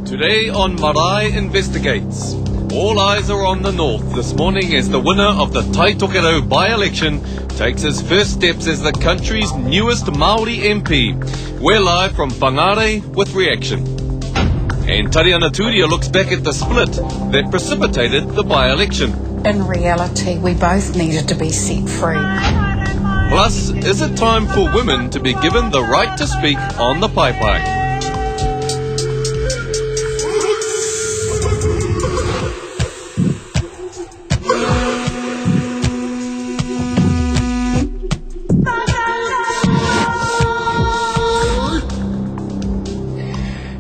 Today on Marae Investigates, all eyes are on the north this morning as the winner of the Tai Tokerau by-election takes his first steps as the country's newest Māori MP. We're live from Marae with reaction. And Tariana Turia looks back at the split that precipitated the by-election. In reality, we both needed to be set free. Plus, is it time for women to be given the right to speak on the pai-pai?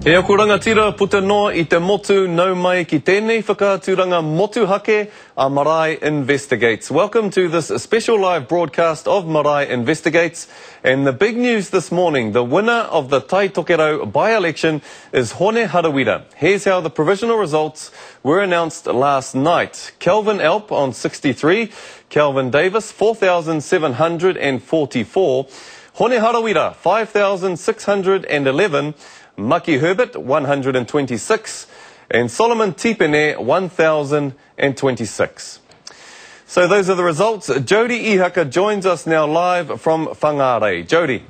E aku rangatira puta noa I te motu nau mai ki tēnei whakaaturanga motu hake a Marae Investigates. Welcome to this special live broadcast of Marae Investigates. And the big news this morning, the winner of the Tai Tokerau by-election is Hone Harawira. Here's how the provisional results were announced last night. Kelvin Alp on 63, Kelvin Davis 4,744, Hone Harawira 5,611, Maki Herbert, 126, and Solomon Tipene, 1,026. So those are the results. Jody Ihaka joins us now live from Whangarei. Jody.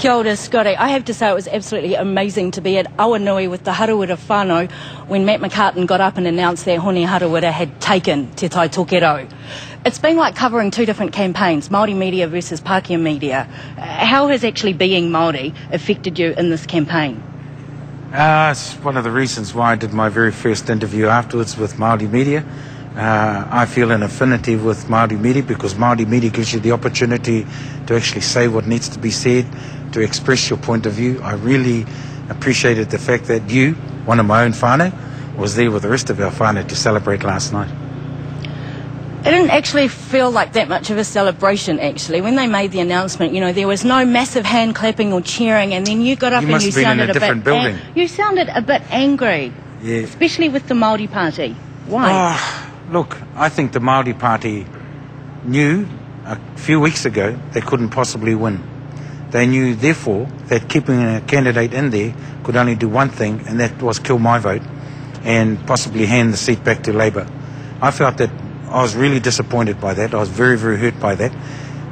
Kia ora, Scotty. I have to say it was absolutely amazing to be at Awanui with the Harawira whānau when Matt McCartan got up and announced that Hone Harawira had taken Te Tai Tokerau. It's been like covering two different campaigns, Māori media versus Pākehā media. How has actually being Māori affected you in this campaign? It's one of the reasons why I did my very first interview afterwards with Māori media. I feel an affinity with Māori media because Māori media gives you the opportunity to actually say what needs to be said, to express your point of view. I really appreciated the fact that you, one of my own whānau, was there with the rest of our whānau to celebrate last night. It didn't actually feel like that much of a celebration, actually. When they made the announcement, you know, there was no massive hand clapping or cheering, and then you got up and you sounded you sounded a bit angry, yeah. Especially with the Māori Party. Why? Look, I think the Māori Party knew a few weeks ago they couldn't possibly win. They knew, therefore, that keeping a candidate in there could only do one thing, and that was kill my vote and possibly hand the seat back to Labour. I felt that I was really disappointed by that. I was very, very hurt by that.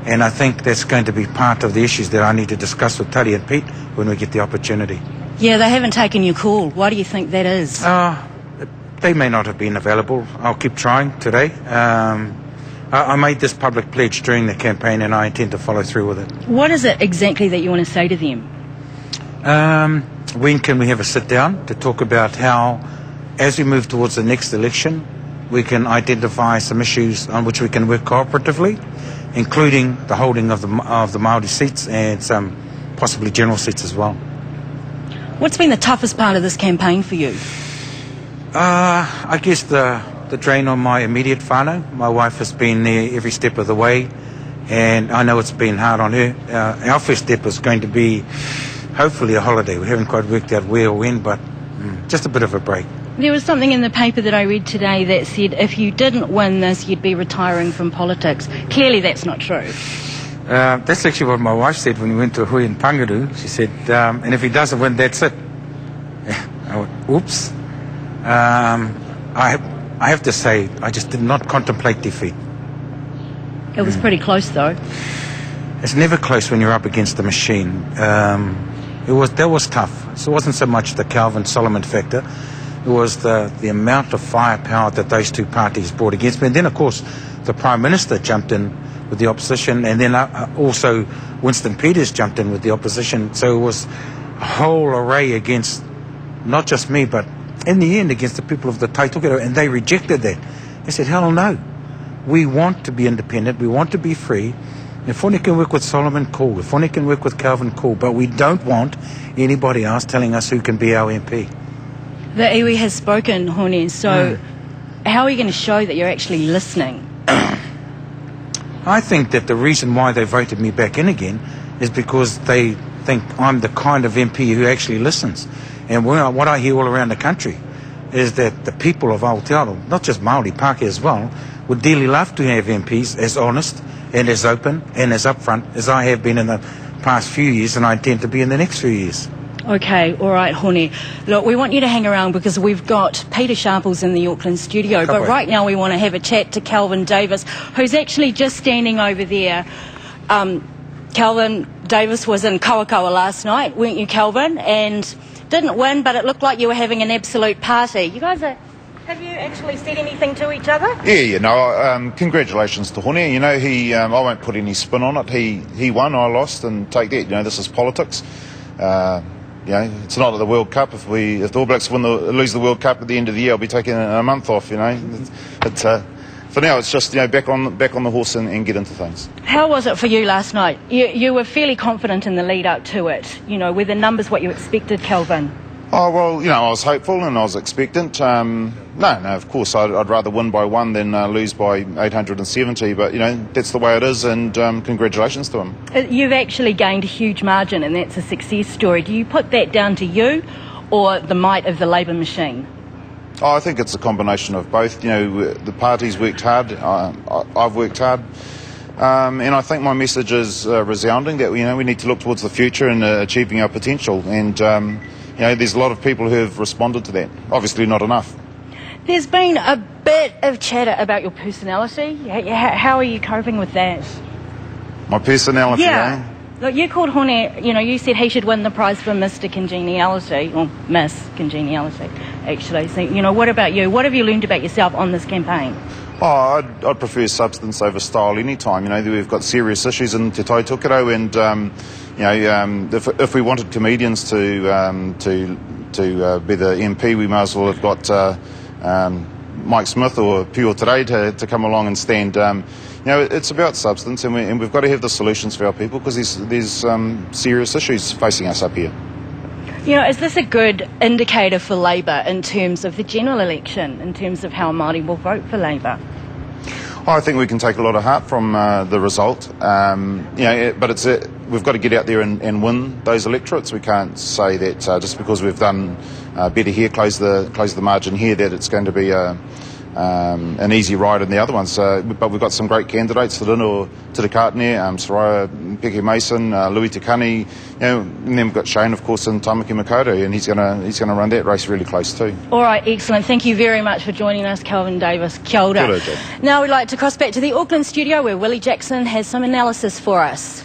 And I think that's going to be part of the issues that I need to discuss with Tari and Pete when we get the opportunity. Yeah, they haven't taken your call. Why do you think that is? They may not have been available. I'll keep trying today. I made this public pledge during the campaign and I intend to follow through with it. What is it exactly that you want to say to them? When can we have a sit down to talk about how, as we move towards the next election, we can identify some issues on which we can work cooperatively, including the holding of the Māori seats and some possibly general seats as well. What's been the toughest part of this campaign for you? I guess the drain on my immediate whānau. My wife has been there every step of the way, and I know it's been hard on her. Our first step is going to be hopefully a holiday. We haven't quite worked out where or when, but just a bit of a break. There was something in the paper that I read today that said if you didn't win this, you'd be retiring from politics. Clearly that's not true. That's actually what my wife said when we went to Hui in Pangaru. She said, and if he doesn't win, that's it. I went, oops. I have to say, I just did not contemplate defeat. It was pretty close, though. It's never close when you're up against the machine. That was tough. So it wasn't so much the Calvin Solomon factor. It was the amount of firepower that those two parties brought against me. And then, of course, the Prime Minister jumped in with the opposition, and then also Winston Peters jumped in with the opposition. So it was a whole array against not just me, but in the end against the people of the Tai Tokerau, and they rejected that. They said, hell no. We want to be independent. We want to be free. If Hone can work with Solomon, cool. If Hone can work with Calvin, cool. But we don't want anybody else telling us who can be our MP. The iwi has spoken, Hone, so how are you going to show that you're actually listening? I think that the reason why they voted me back in again is because they think I'm the kind of MP who actually listens. And what I hear all around the country is that the people of Aotearoa, not just Māori, Pākehā as well, would dearly love to have MPs as honest and as open and as upfront as I have been in the past few years, and I intend to be in the next few years. Okay, all right, Hone. Look, we want you to hang around because we've got Peter Sharples in the Auckland studio, but right now we want to have a chat to Calvin Davis, who's actually just standing over there. Calvin Davis was in Kawakawa last night, weren't you, Calvin? And didn't win, but it looked like you were having an absolute party. You guys have you actually said anything to each other? Yeah, congratulations to Hone. You know, I won't put any spin on it. He won, I lost, and take that. You know, this is politics. You know, it's not at the World Cup. If the All Blacks lose the World Cup at the end of the year, I'll be taking a month off. You know, for now it's just, you know, back on the horse and get into things. How was it for you last night? You were fairly confident in the lead up to it. You know, were the numbers what you expected, Calvin? Oh well, you know, I was hopeful and I was expectant. No, of course, I'd rather win by 1 than lose by 870. But you know, that's the way it is. And congratulations to him. You've actually gained a huge margin, and that's a success story. Do you put that down to you, or the might of the Labour machine? Oh, I think it's a combination of both. You know, the party's worked hard. I've worked hard. And I think my message is resounding that, you know, we need to look towards the future and achieving our potential. And you know, there's a lot of people who have responded to that. Obviously not enough. There's been a bit of chatter about your personality. How are you coping with that? My personality, yeah. Look, you called Hone, you know, you said he should win the prize for Mr. Congeniality, or Miss Congeniality, actually. So, you know, what about you? What have you learned about yourself on this campaign? Oh, I'd prefer substance over style any time. You know, we've got serious issues in Te Tai Tokerau, and you know, if we wanted comedians to be the MP, we might as well have got Mike Smith or Pio Tere to come along and stand. You know, it's about substance, and we've got to have the solutions for our people, because there's serious issues facing us up here. You know, is this a good indicator for Labour in terms of the general election, in terms of how Māori will vote for Labour? I think we can take a lot of heart from the result. You know, but we've got to get out there and win those electorates. We can't say that just because we've done better here, close the margin here, that it's going to be an easy ride in the other ones. But we've got some great candidates, Lino Tirakatne, Soraya Peke Mason, Louis Tikani, you know, and then we've got Shane, of course, and Tamaki Makaurau, and he's gonna run that race really close too. All right, excellent. Thank you very much for joining us, Calvin Davis. Kia ora. Kia ora. Now we'd like to cross back to the Auckland studio where Willie Jackson has some analysis for us.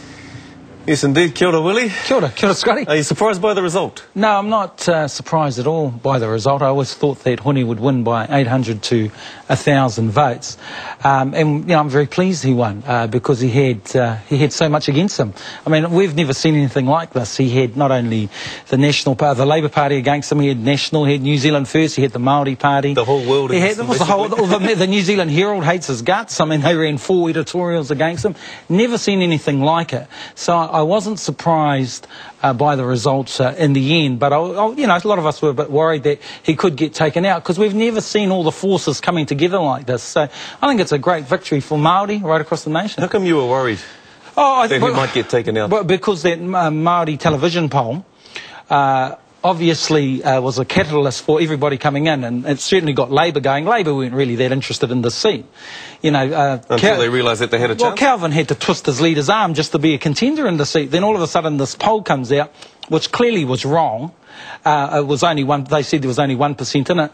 Yes, indeed. Kia ora, Willie. Kia ora, Scotty. Are you surprised by the result? No, I'm not surprised at all by the result. I always thought that Hone would win by 800 to 1,000 votes. And you know, I'm very pleased he won because he had so much against him. I mean, we've never seen anything like this. He had not only the the Labour Party against him, he had National, he had New Zealand First, he had the Māori Party. The whole world against him. The New Zealand Herald hates his guts. I mean, they ran 4 editorials against him. Never seen anything like it. So I wasn't surprised by the results in the end, but you know, a lot of us were a bit worried that he could get taken out because we've never seen all the forces coming together like this. So I think it's a great victory for Māori right across the nation. How come you were worried that he might get taken out? Well, because that Māori television poll obviously was a catalyst for everybody coming in, and it certainly got Labour going. Labour weren't really that interested in the seat. You know, until they realised that they had a chance. Well, Calvin had to twist his leader's arm just to be a contender in the seat. Then all of a sudden this poll comes out, which clearly was wrong. It was only they said there was only 1% in it,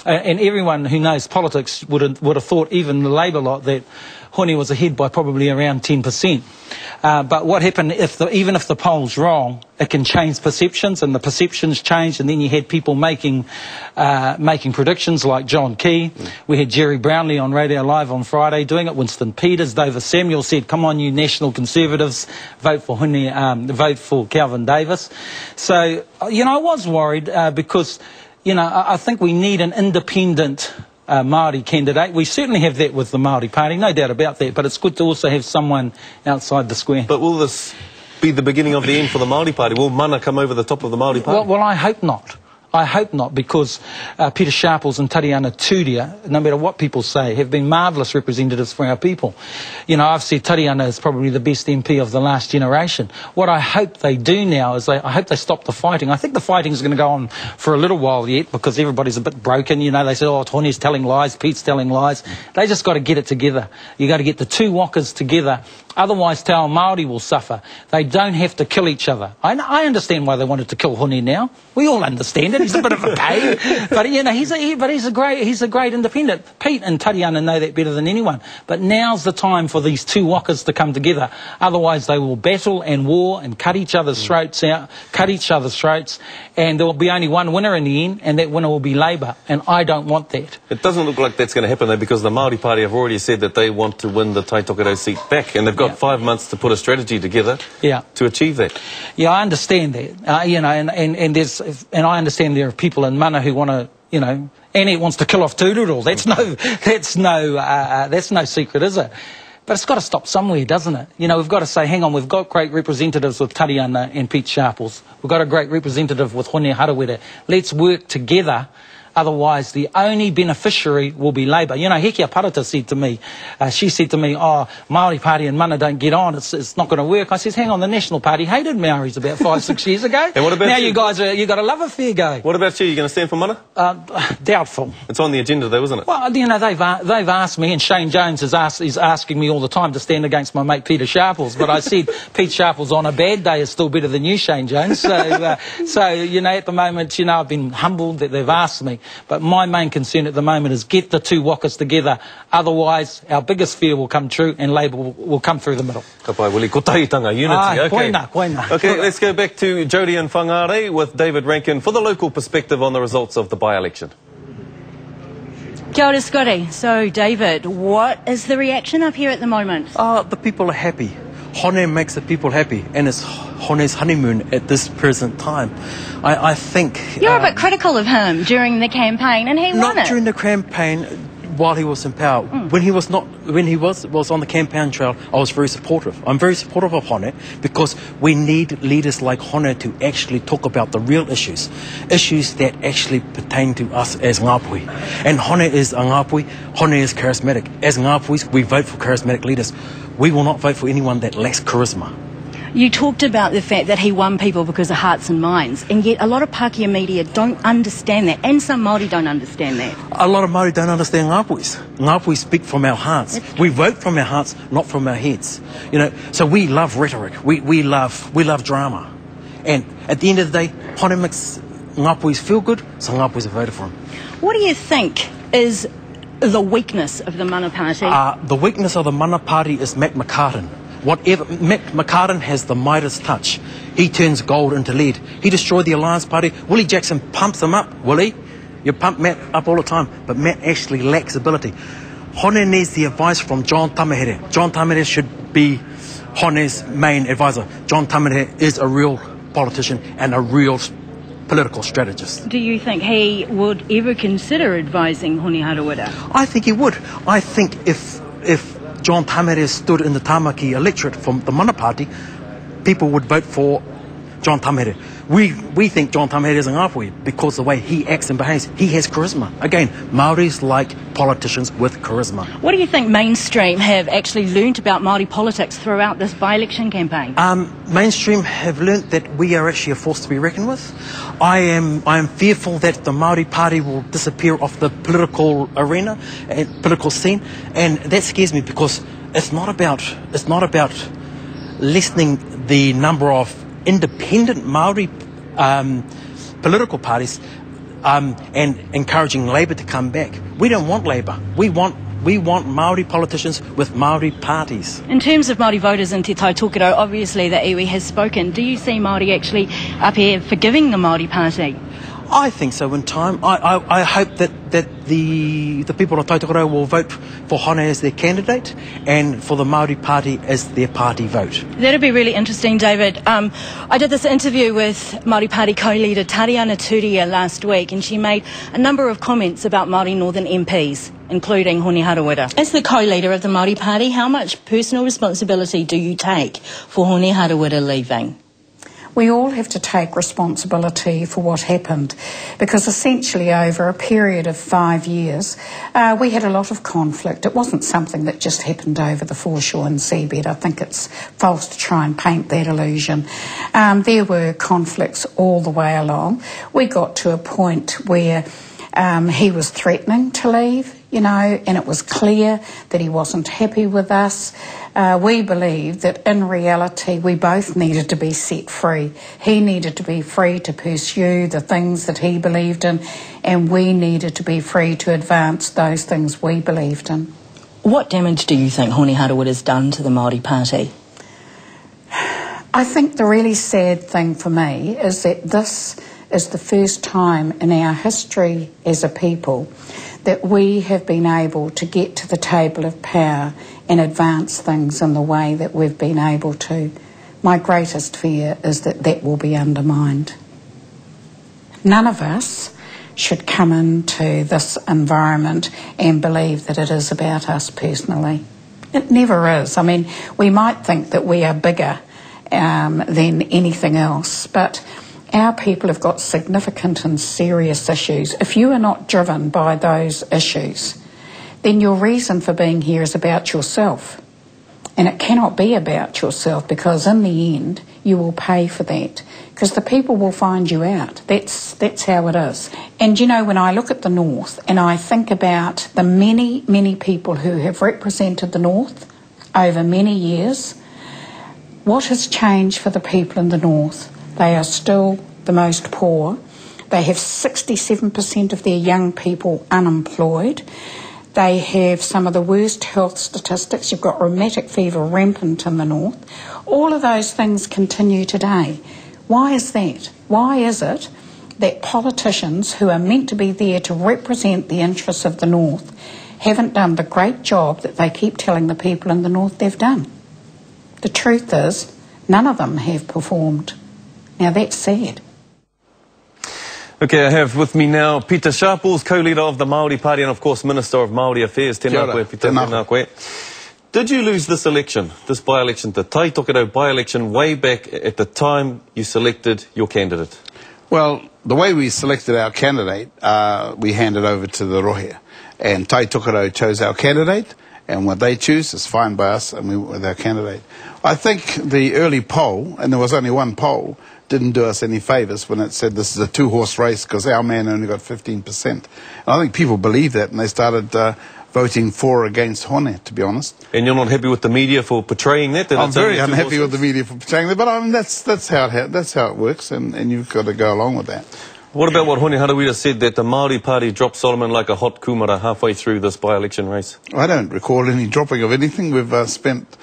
and everyone who knows politics would have thought, even the Labour lot, that Hone was ahead by probably around 10%. But what happened, even if the poll's wrong, it can change perceptions, and the perceptions changed, and then you had people making predictions like John Key. We had Jerry Brownlee on Radio Live on Friday doing it. Winston Peters, David Samuel said, "Come on, you National Conservatives, vote for Hone, vote for Calvin Davis." So, you know, I was worried because, you know, I think we need an independent Māori candidate. We certainly have that with the Māori Party, no doubt about that, but it's good to also have someone outside the square. But will this be the beginning of the end for the Māori Party? Will mana come over the top of the Māori Party? Well, I hope not. I hope not, because Peter Sharples and Tariana Turia, no matter what people say, have been marvellous representatives for our people. You know, I've said Tariana is probably the best MP of the last generation. What I hope they do now is I hope they stop the fighting. I think the fighting is going to go on for a little while yet, because everybody's a bit broken. You know, they say, oh, Tony's telling lies, Pete's telling lies. They just got to get it together. You got to get the two wakas together. Otherwise, Te Ao Māori will suffer. They don't have to kill each other. I understand why they wanted to kill Hone now. We all understand it. He's a bit of a pain, but you know, he's a great independent. Pete and Tariana know that better than anyone. But now's the time for these two wakas to come together. Otherwise, they will battle and war and cut each other's throats out, and there will be only one winner in the end, and that winner will be Labour. And I don't want that. It doesn't look like that's going to happen though, because the Māori Party have already said that they want to win the Tai Tokerau seat back, and they've got 5 months to put a strategy together to achieve that. Yeah, I understand that. You know, and I understand there are people in Mana who want to, you know, and it wants to kill off Tūroro. That's no secret, is it? But it's got to stop somewhere, doesn't it? You know, we've got to say, hang on, we've got great representatives with Tariana and Pete Sharples. We've got a great representative with Hone Harawira. Let's work together. Otherwise, the only beneficiary will be Labour. You know, Hekia Parata said to me, she said to me, oh, Māori Party and Mana don't get on, it's not going to work. I says, hang on, the National Party hated Maoris about 5-6 years ago. And what about now you guys, you got a love affair going. What about you? You going to stand for Mana? Doubtful. It's on the agenda though, isn't it? Well, you know, they've asked me, and Shane Jones is asking me all the time to stand against my mate Peter Sharples, but I said Pete Sharples on a bad day is still better than you, Shane Jones. So you know, at the moment, you know, I've been humbled that they've asked me, but my main concern at the moment is get the two wakas together. Otherwise, our biggest fear will come true and Labour will come through the middle. Ka pai, Willie, ko tahitanga, unity. Okay. Koina. Okay, let's go back to Jody and Whangarei with David Rankin for the local perspective on the results of the by-election. Kia ora, Scotty. So, David, what is the reaction up here at the moment? The people are happy. Hone makes the people happy, and it's Hone's honeymoon at this present time. I think... You're a bit critical of him during the campaign, and he won it. Not during the campaign, while he was in power. When he was on the campaign trail, I was very supportive. I'm very supportive of Hone, because we need leaders like Hone to actually talk about the real issues that actually pertain to us as Ngāpui. And Hone is a Ngāpui, Hone is charismatic. As Ngāpuis, we vote for charismatic leaders. We will not vote for anyone that lacks charisma. You talked about the fact that he won people because of hearts and minds, and yet a lot of Pākehā media don't understand that, and some Māori don't understand that. A lot of Māori don't understand Ngāpuis. Ngāpuis speak from our hearts. We vote from our hearts, not from our heads. You know, so we love rhetoric. We love drama. And at the end of the day, Hone makes Ngāpuis feel good, so Ngāpuis have voted for him. What do you think is the weakness of the Mana Party? The weakness of the Mana Party is Matt McCartan. Matt McCartan has the Midas touch. He turns gold into lead. He destroyed the Alliance Party. Willie Jackson pumps him up. Willie, you pump Matt up all the time, but Matt actually lacks ability. Hone needs the advice from John Tamahere. John Tamahere should be Hone's main advisor. John Tamahere is a real politician and a real political strategist. Do you think he would ever consider advising Hone Harawira? I think he would. I think if John Tamahere stood in the Tāmaki electorate from the Mana Party, people would vote for John Tamahere. We think John Tamahere is an Ngāpui because the way he acts and behaves. He has charisma. Again, Māoris like politicians with charisma. What do you think mainstream have actually learnt about Māori politics throughout this by-election campaign? Mainstream have learnt that we are actually a force to be reckoned with. I am fearful that the Māori Party will disappear off the political arena and political scene, and that scares me because it's not about lessening the number of independent Māori political parties and encouraging Labour to come back. We don't want Labour. We want Māori politicians with Māori parties. In terms of Māori voters in Te Tai Tokerau, obviously the iwi has spoken. Do you see Māori actually up here forgiving the Māori Party? I think so in time. I hope that the people of Tai Tokerau will vote for Hone as their candidate and for the Māori Party as their party vote. That'd be really interesting, David. I did this interview with Māori Party co-leader Tariana Turia last week, and she made a number of comments about Māori Northern MPs, including Hone Harawira. As the co-leader of the Māori Party, how much personal responsibility do you take for Hone Harawira leaving? we all have to take responsibility for what happened, because essentially over a period of 5 years we had a lot of conflict. It wasn't something that just happened over the foreshore and seabed. I think it's false to try and paint that illusion. There were conflicts all the way along. We got to a point where he was threatening to leave, you know, and it was clear that he wasn't happy with us. We believed that in reality we both needed to be set free. He needed to be free to pursue the things that he believed in, and we needed to be free to advance those things we believed in. What damage do you think Hone Harawira has done to the Māori Party? I think the really sad thing for me is that this is the first time in our history as a people that we have been able to get to the table of power and advance things in the way that we've been able to. My greatest fear is that that will be undermined. None of us should come into this environment and believe that it is about us personally. It never is. I mean, we might think that we are bigger than anything else, but our people have got significant and serious issues. If you are not driven by those issues, then your reason for being here is about yourself. And it cannot be about yourself, because in the end you will pay for that, because the people will find you out. That's how it is. And you know, when I look at the North and I think about the many, many people who have represented the North over many years, what has changed for the people in the North? They are still the most poor. They have 67% of their young people unemployed. They have some of the worst health statistics. You've got rheumatic fever rampant in the North. All of those things continue today. Why is that? Why is it that politicians who are meant to be there to represent the interests of the North haven't done the great job that they keep telling the people in the North they've done? The truth is, none of them have performed. Now that's sad. Okay, I have with me now Peter Sharples, co-leader of the Māori Party and of course Minister of Māori Affairs. Tēnā koe, Peter. Tēnā koe. Did you lose this election, this by-election, the Tai Tokerau by-election, way back at the time you selected your candidate? Well, the way we selected our candidate, we handed over to the rohe. And Tai Tokerau chose our candidate, and what they choose is fine by us, and we went with our candidate. I think the early poll, and there was only one poll, didn't do us any favours when it said this is a two-horse race because our man only got 15%. And I think people believed that, and they started voting for or against Hone, to be honest. And you're not happy with the media for portraying that? I'm very unhappy with the media for portraying that, but I mean, that's how it works, and you've got to go along with that. What about what Hone Harawira said, that the Māori Party dropped Solomon like a hot kumara halfway through this by-election race? I don't recall any dropping of anything. We've spent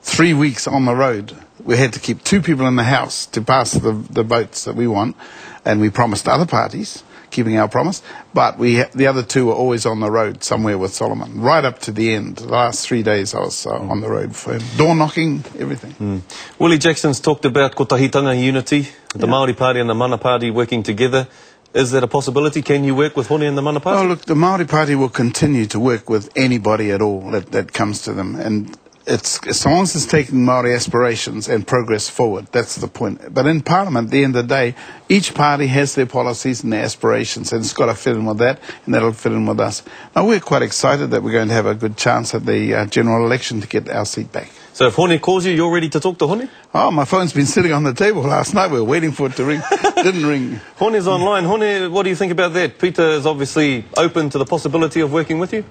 3 weeks on the road. We had to keep 2 people in the house to pass the votes that we want, and we promised other parties, keeping our promise, but the other 2 were always on the road somewhere with Solomon, right up to the end. The last 3 days I was on the road for him. Door knocking, everything. Willie Jackson's talked about kotahitanga unity, the Māori Party and the Mana Party working together. Is that a possibility? Can you work with Hone and the Mana Party? Oh, look, the Māori Party will continue to work with anybody at all that comes to them, and it's as long as it's taking Māori aspirations and progress forward, that's the point. But in Parliament, at the end of the day, each party has their policies and their aspirations, and it's got to fit in with that, and that'll fit in with us. Now, we're quite excited that we're going to have a good chance at the general election to get our seat back. So if Hone calls you, you're ready to talk to Hone? Oh, my phone's been sitting on the table last night. We were waiting for it to ring. Didn't ring. Hone's online. Hone, what do you think about that? Peter is obviously open to the possibility of working with you?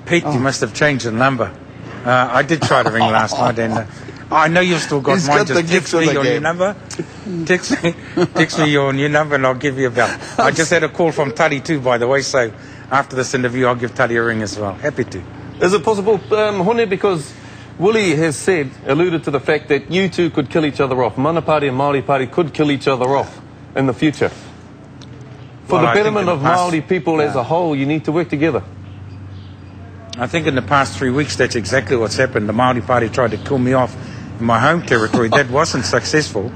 Pete, you must have changed the number. I did try to ring last night, and I know you've still got mine. Just text me your new number. Text me your new number, and I'll give you a bell. I just had a call from Tari too, by the way, so after this interview, I'll give Tari a ring as well. Happy to. Is it possible, Hone, because Willie has alluded to the fact that you two could kill each other off. Mana Party and Māori Party could kill each other off in the future. For the betterment of Māori people as a whole, you need to work together. I think in the past 3 weeks, that's exactly what's happened. The Māori Party tried to kill me off in my home territory. That wasn't successful.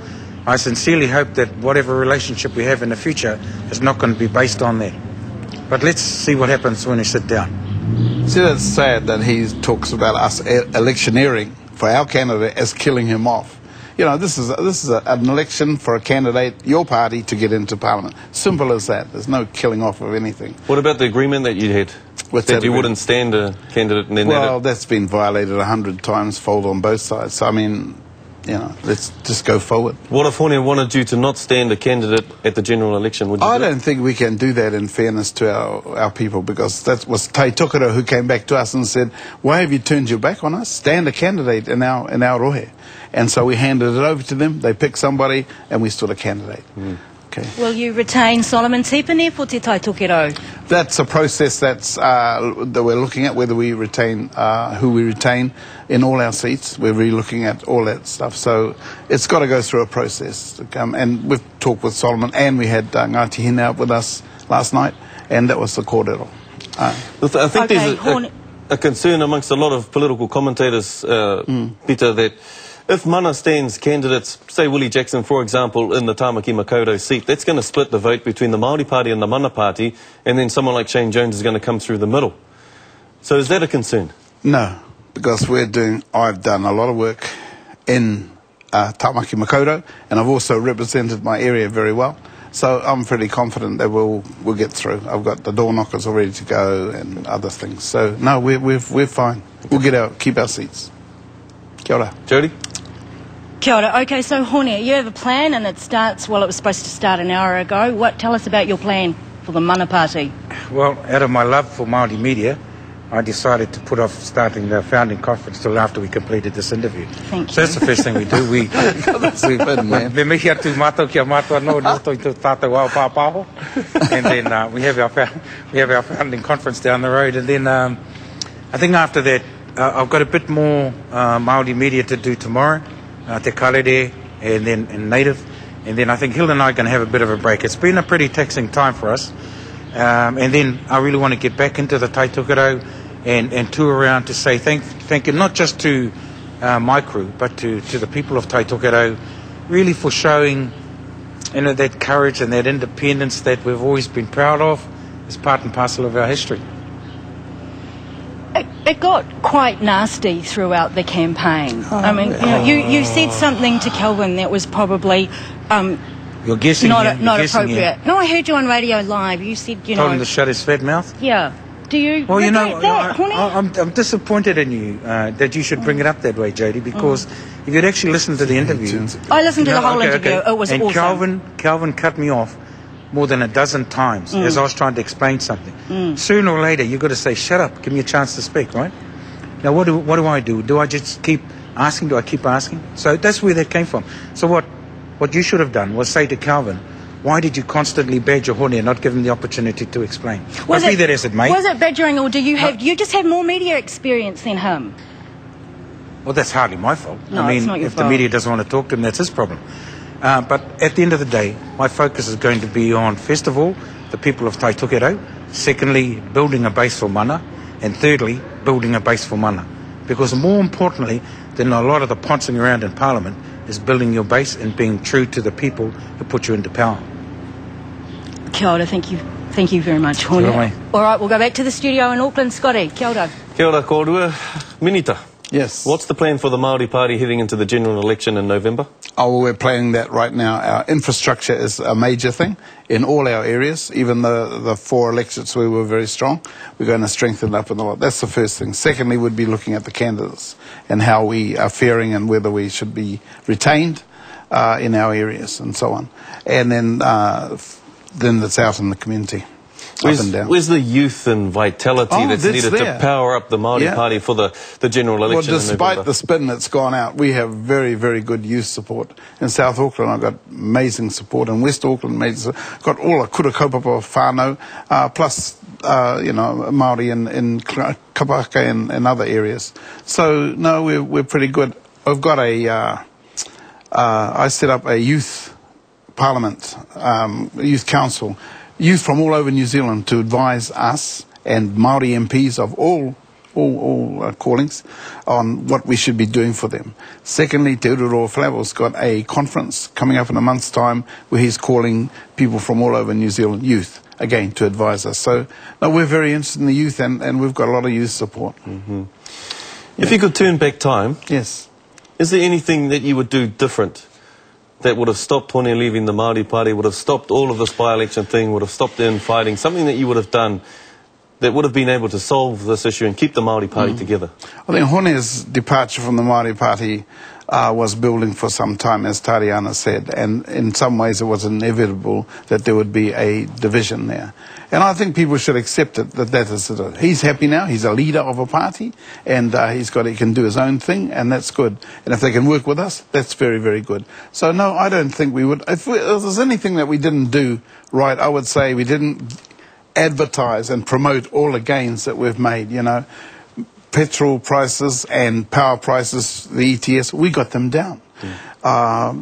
I sincerely hope that whatever relationship we have in the future is not going to be based on that. But let's see what happens when we sit down. See, that's sad that he talks about us electioneering for our candidate as killing him off. you know, this is an election for a candidate, your party, to get into Parliament. Simple as that. There's no killing off of anything. What about the agreement that you had? What's that that you agreement? wouldn't stand a candidate and then Well, that's been violated 100 times, fold on both sides. So, I mean, you know, let's just go forward. What if Hone wanted you to not stand a candidate at the general election? Would you I do it? don't think we can do that in fairness to our people, because that was Tai Tokerau who came back to us and said, why have you turned your back on us? Stand a candidate in our rohe. And so we handed it over to them, they picked somebody, and we stood a candidate. Okay. Will you retain Solomon Tipene for te Tai Tokerau? That's a process that we're looking at, whether we retain who we retain in all our seats. We're really looking at all that stuff. So it's got to go through a process to come. And we've talked with Solomon, and we had Ngāti Hine out with us last night, and that was the kōrero. I think there's a concern amongst a lot of political commentators, Peter, that if Mana stands candidates, say Willie Jackson, for example, in the Tāmaki Makaurau seat, that's going to split the vote between the Māori Party and the Mana Party, and then someone like Shane Jones is going to come through the middle. So is that a concern? No, because I've done a lot of work in Tāmaki Makaurau, and I've also represented my area very well. So I'm pretty confident that we'll get through. I've got the door knockers all ready to go and other things. So no, we're fine. We'll keep our seats. Kia ora. Jody? Kia ora. Okay, so Hone, you have a plan and it starts, well, it was supposed to start an hour ago. Tell us about your plan for the Mana Party. Well, out of my love for Māori media, I decided to put off starting the founding conference till after we completed this interview. Thank you. So that's the first thing we do. We me mihi atu mātou kia mātou anō roto I tō tātou ao pāpāho. And then we have our founding conference down the road. And then I think after that, I've got a bit more Māori media to do tomorrow, te karere and then in native. And then I think Hilda and I are going to have a bit of a break. It's been a pretty taxing time for us. And then I really want to get back into the Tai Tokerau and tour around to say thank you, not just to my crew, but to the people of Tai Tokerau, really for showing, you know, that courage and that independence that we've always been proud of as part and parcel of our history. It got quite nasty throughout the campaign. I mean, you know, you said something to Kelvin that was probably You're guessing not guessing appropriate. here. No, I heard you on radio live. You said, you know... Told him to shut his fat mouth? Yeah. Do you Well, you know, that, Hone? I'm disappointed in you that you should bring it up that way, Jody, because if you'd actually listened to the interview... I listened to the whole interview. It was and awesome. Calvin cut me off more than a dozen times as I was trying to explain something. Sooner or later, you've got to say, shut up, give me a chance to speak, right? Now, what do I do? Do I just keep asking? Do I keep asking? So that's where that came from. So what you should have done was say to Calvin, why did you constantly badger Hone and not give him the opportunity to explain? Be that as it may. Was it badgering, or do you you just have more media experience than him? Well, that's hardly my fault. No, I mean, it's not your if fault. the media doesn't want to talk to him, that's his problem. But at the end of the day, my focus is going to be on, first of all, the people of Tai Tokerau. Secondly, building a base for Mana. And thirdly, building a base for Mana. Because more importantly than a lot of the poncing around in Parliament is building your base and being true to the people who put you into power. Kia ora, thank you. Thank you very much, Hone. Kia ora. All right, we'll go back to the studio in Auckland. Scotty, kia ora. Kia ora kōrua. Minita. Yes. What's the plan for the Māori Party heading into the general election in November? Oh, well, we're planning that right now. Our infrastructure is a major thing in all our areas. Even the 4 electorates we were very strong, we're going to strengthen it up in a lot. That's the first thing. Secondly, would be looking at the candidates and how we are faring and whether we should be retained in our areas and so on. And then it's out in the community. Where's the youth and vitality that's needed to power up the Māori Party for the general election? Well, despite the spin that's gone out, we have very, very good youth support. In South Auckland, I've got amazing support. In West Auckland, got all a kura kaupapa whānau, plus, you know, Māori in Kapaka and other areas. So, no, we're pretty good. I've got I set up a youth parliament, youth council, youth from all over New Zealand to advise us and Māori MPs of all callings on what we should be doing for them. Secondly, Te Ururoa Flavel's got a conference coming up in a month's time where he's calling people from all over New Zealand, youth, again, to advise us. So, no, we're very interested in the youth and we've got a lot of youth support. If you could turn back time... Yes. Is there anything that you would do different that would have stopped Hone leaving the Māori Party, would have stopped all of this by-election thing, would have stopped the infighting, something that you would have done that would have been able to solve this issue and keep the Māori Party together? I think Hone's departure from the Māori Party was building for some time, as Tariana said, and in some ways it was inevitable that there would be a division there. And I think people should accept it, that is it. He's happy now, he's a leader of a party, and he can do his own thing, and that's good. And if they can work with us, that's very, very good. So no, I don't think we would. If there's anything that we didn't do right, I would say we didn't advertise and promote all the gains that we've made, you know. Petrol prices and power prices, the ETS, we got them down. Tai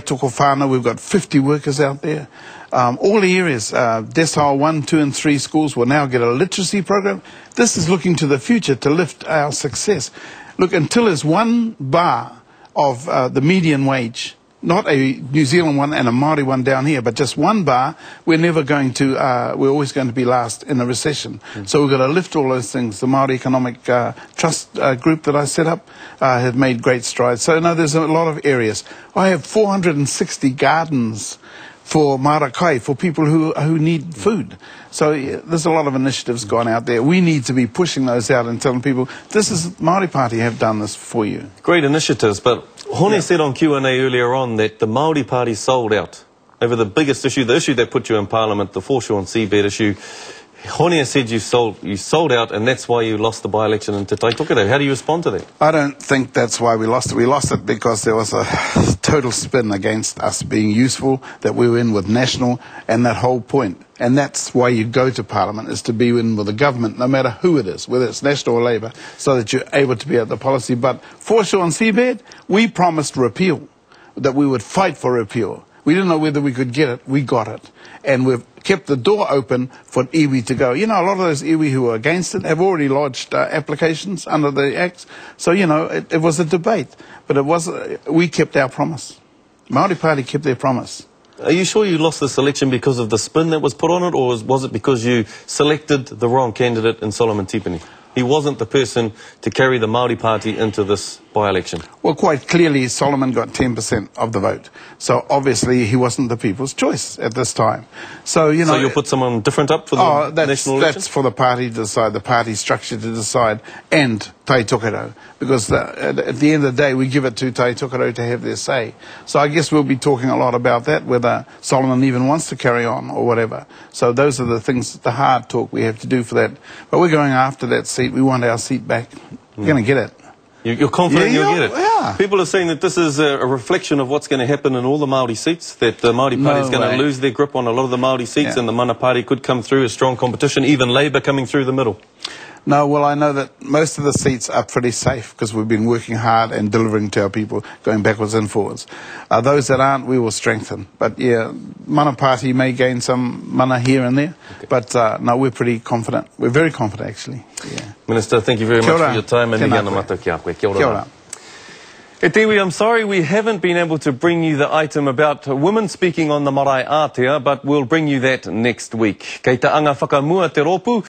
Tokerau, we've got 50 workers out there. All the areas, decile 1, 2 and 3 schools will now get a literacy program. This is looking to the future to lift our success. Look, until there's 1 bar of the median wage, not a New Zealand one and a Māori one down here, but just 1 bar, we're never going to, we're always going to be last in a recession. So we've got to lift all those things. The Māori Economic Trust group that I set up have made great strides. So no, there's a lot of areas. I have 460 gardens for Marae, for people who need food. So there's a lot of initiatives gone out there. We need to be pushing those out and telling people, this is, Māori Party have done this for you. Great initiatives, but Hone said on Q&A earlier on that the Māori Party sold out over the biggest issue, the issue that put you in Parliament, the foreshore and seabed issue. Hone said you sold out, and that's why you lost the by-election into Tai Tokerau. How do you respond to that? I don't think that's why we lost it. We lost it because there was a total spin against us being useful, that we were in with National, and that whole point. And that's why you go to Parliament, is to be in with the government, no matter who it is, whether it's National or Labour, so that you're able to be at the policy. But foreshore and seabed, we promised repeal, that we would fight for repeal. We didn't know whether we could get it. We got it. And we've kept the door open for iwi to go. You know, a lot of those iwi who are against it have already lodged applications under the Acts. So, you know, it was a debate. But it was, we kept our promise. Māori Party kept their promise. Are you sure you lost this election because of the spin that was put on it, or was it because you selected the wrong candidate in Solomon Tipene? He wasn't the person to carry the Māori Party into this by-election. Well, quite clearly, Solomon got 10% of the vote. So obviously, he wasn't the people's choice at this time. So, you know... So you'll put someone different up for the national election? That's for the party to decide, the party structure to decide, and Tai Tokerau. Because at the end of the day, we give it to Tai Tokerau to have their say. So I guess we'll be talking a lot about that, whether Solomon even wants to carry on or whatever. So those are the things, the hard talk we have to do for that. But we're going after that seat. We want our seat back. We're going to get it. You're confident you'll get it? Yeah. People are saying that this is a reflection of what's going to happen in all the Māori seats, that the Māori Party is going to lose their grip on a lot of the Māori seats, and the Mana Party could come through as strong competition, even Labour coming through the middle. No, well, I know that most of the seats are pretty safe because we've been working hard and delivering to our people, going backwards and forwards. Those that aren't, we will strengthen. But yeah, Mana Party may gain some mana here and there, but no, we're pretty confident. We're very confident, actually. Yeah. Minister, thank you very much for your time. Kia ora. E Tiwi, I'm sorry we haven't been able to bring you the item about women speaking on the Marae Aotea, but we'll bring you that next week. Kei te anga whakamua te ropu.